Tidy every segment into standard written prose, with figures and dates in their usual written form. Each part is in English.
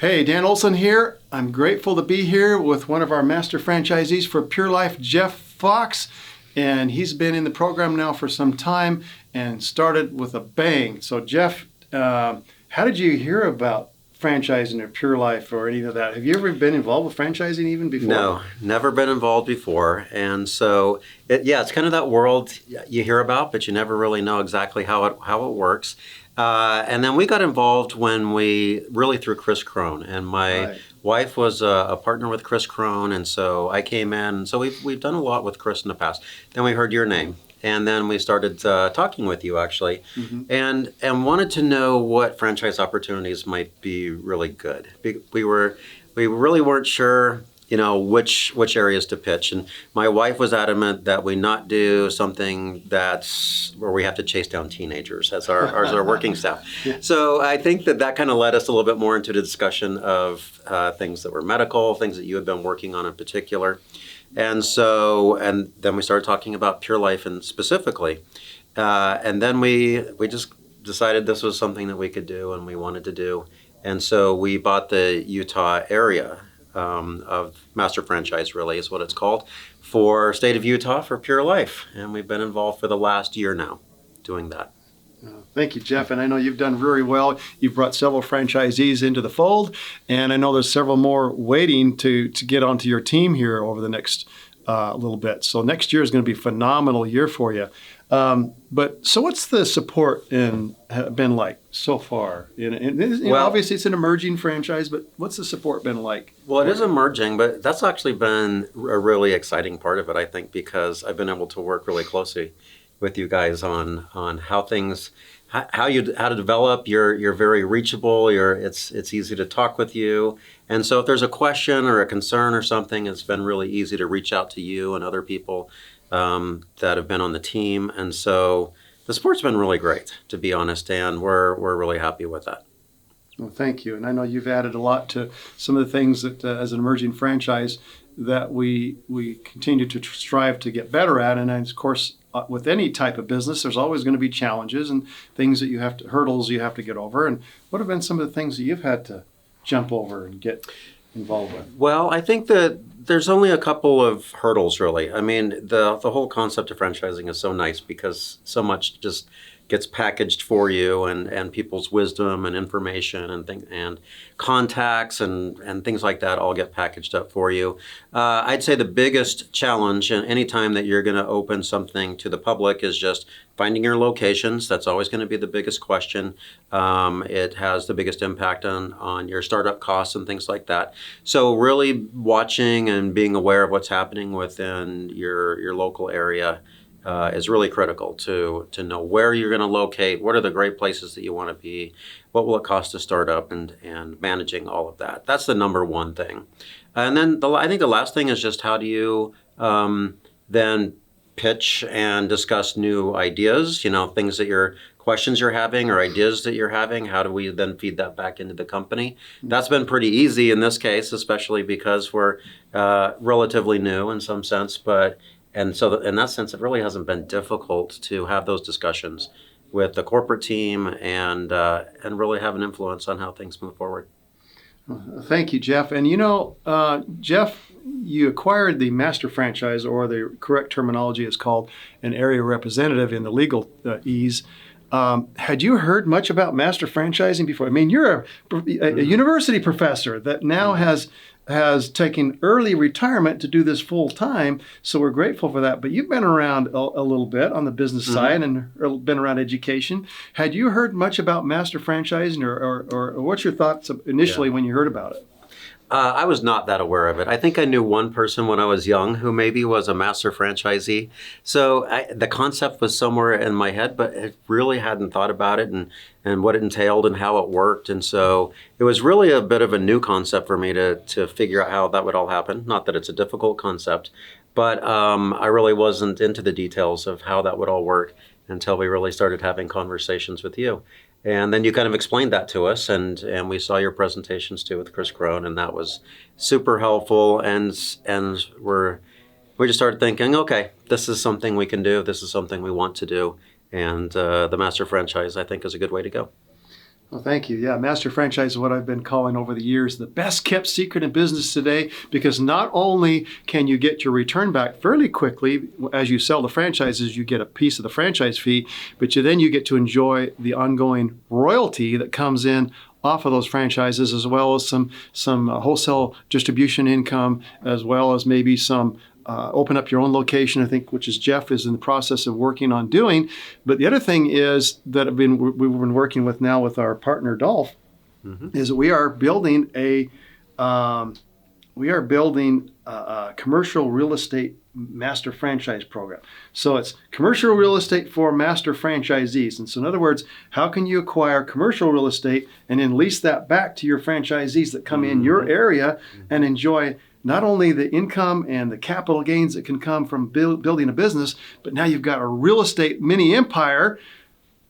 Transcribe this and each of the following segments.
Hey, Dan Olsen here. I'm grateful to be here with one of our master franchisees for Pure Life, Jeff Fox. And he's been in the program now for some time and started with a bang. So Jeff, how did you hear about franchising at Pure Life or any of that? Have you ever been involved with franchising even before? No, never been involved before. And so, it's kind of that world you hear about, but you never really know exactly how it works. And then we got involved through Chris Crone, and my wife was a partner with Chris Crone, and so I came in. So we've done a lot with Chris in the past. Then we heard your name, and then we started talking with you actually, and wanted to know what franchise opportunities might be really good. We really weren't sure, which areas to pitch. And my wife was adamant that we not do something that's where we have to chase down teenagers as our working staff. Yeah. So I think that kind of led us a little bit more into the discussion of things that were medical, things that you had been working on in particular. And then we started talking about Pure Life and specifically. And then we just decided this was something that we could do and we wanted to do. And so we bought the Utah area of Master Franchise, really is what it's called, for state of Utah for Pure Life. And we've been involved for the last year now doing that. Thank you, Jeff. And I know you've done very well. You've brought several franchisees into the fold, and I know there's several more waiting to get onto your team here over the next little bit. So next year is going to be a phenomenal year for you. So what's the support been like so far? Obviously it's an emerging franchise, but what's the support been like? Well, it is emerging, but that's actually been a really exciting part of it, I think, because I've been able to work really closely with you guys on how to develop. You're very reachable. It's easy to talk with you, and so if there's a question or a concern or something, it's been really easy to reach out to you and other people that have been on the team. And so the support's been really great, to be honest, and we're really happy with that. Well, thank you. And I know you've added a lot to some of the things that, as an emerging franchise, that we continue to strive to get better at. And of course, with any type of business, there's always going to be challenges and things that hurdles you have to get over. And what have been some of the things that you've had to jump over and get involved with? Well, I think that there's only a couple of hurdles, really. I mean, the whole concept of franchising is so nice because so much just gets packaged for you, and people's wisdom and information and contacts and things like that all get packaged up for you. I'd say the biggest challenge in any time that you're going to open something to the public is just finding your locations. That's always going to be the biggest question. It has the biggest impact on your startup costs and things like that. So really watching and being aware of what's happening within your local area is really critical to know where you're going to locate, what are the great places that you want to be, what will it cost to start up, and managing all of that. That's the number one thing. And then I think the last thing is just how do you then pitch and discuss new ideas, questions you're having or ideas that you're having. How do we then feed that back into the company? That's been pretty easy in this case, especially because we're relatively new in some sense, and so in that sense, it really hasn't been difficult to have those discussions with the corporate team and really have an influence on how things move forward. Thank you, Jeff. And Jeff, you acquired the master franchise, or the correct terminology is called an area representative in the legal ease. Had you heard much about master franchising before? I mean, you're a university professor that now has taken early retirement to do this full time, so we're grateful for that. But you've been around a little bit on the business side and been around education. Had you heard much about master franchising, or what's your thoughts initially when you heard about it? I was not that aware of it. I think I knew one person when I was young who maybe was a master franchisee. So the concept was somewhere in my head, but I really hadn't thought about it and what it entailed and how it worked. And so it was really a bit of a new concept for me to figure out how that would all happen. Not that it's a difficult concept, but I really wasn't into the details of how that would all work until we really started having conversations with you. And then you kind of explained that to us, and we saw your presentations too with Chris Crone, and that was super helpful. And we just started thinking, okay, this is something we can do. This is something we want to do. And the master franchise, I think, is a good way to go. Well, thank you. Yeah, master franchise is what I've been calling over the years the best kept secret in business today, because not only can you get your return back fairly quickly as you sell the franchises, you get a piece of the franchise fee, but you get to enjoy the ongoing royalty that comes in off of those franchises, as well as some wholesale distribution income, as well as maybe some open up your own location, I think, which is Jeff is in the process of working on doing. But the other thing is that we've been working with now with our partner Dolph, is that we are building a commercial real estate master franchise program. So it's commercial real estate for master franchisees. And so in other words, how can you acquire commercial real estate and then lease that back to your franchisees that come in your area and enjoy not only the income and the capital gains that can come from building a business, but now you've got a real estate mini empire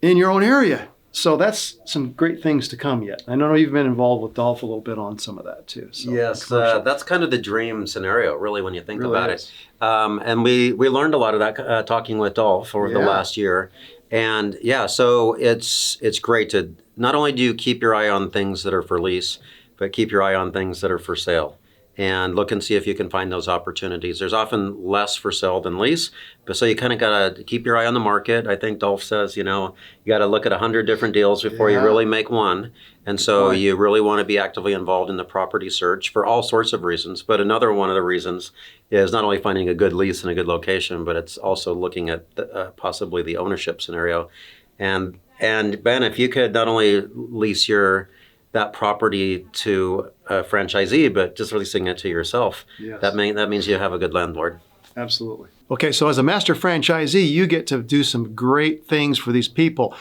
in your own area. So that's some great things to come yet. I know you've been involved with Dolph a little bit on some of that too. So yes, that's kind of the dream scenario, really, when you think really about it. And we learned a lot of that talking with Dolph over the last year. And yeah, so it's great to not only do you keep your eye on things that are for lease, but keep your eye on things that are for sale. And look and see if you can find those opportunities. There's often less for sale than lease, but so you kind of got to keep your eye on the market. I think Dolph says, you got to look at 100 different deals before you really make one. And so you really want to be actively involved in the property search for all sorts of reasons. But another one of the reasons is not only finding a good lease in a good location, but it's also looking at possibly the ownership scenario. And Ben, if you could not only lease that property to a franchisee, but just leasing it to yourself. Yes. That means you have a good landlord. Absolutely. Okay, so as a master franchisee, you get to do some great things for these people.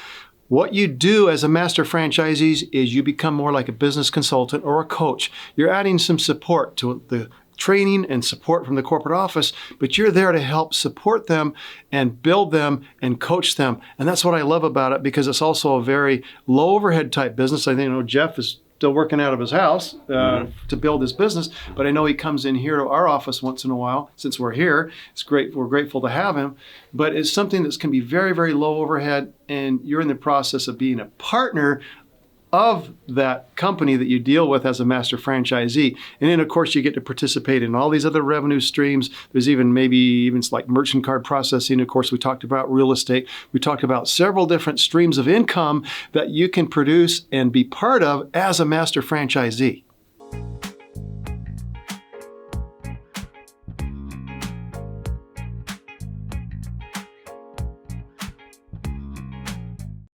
What you do as a master franchisee is you become more like a business consultant or a coach. You're adding some support to the training and support from the corporate office, but you're there to help support them and build them and coach them. And that's what I love about it, because it's also a very low overhead type business. I think, Jeff is still working out of his house to build his business, but I know he comes in here to our office once in a while. Since we're here, it's great. We're grateful to have him, but it's something that's can be very, very low overhead, and you're in the process of being a partner of that company that you deal with as a master franchisee. And then of course you get to participate in all these other revenue streams. There's even like merchant card processing. Of course, we talked about real estate. We talked about several different streams of income that you can produce and be part of as a master franchisee.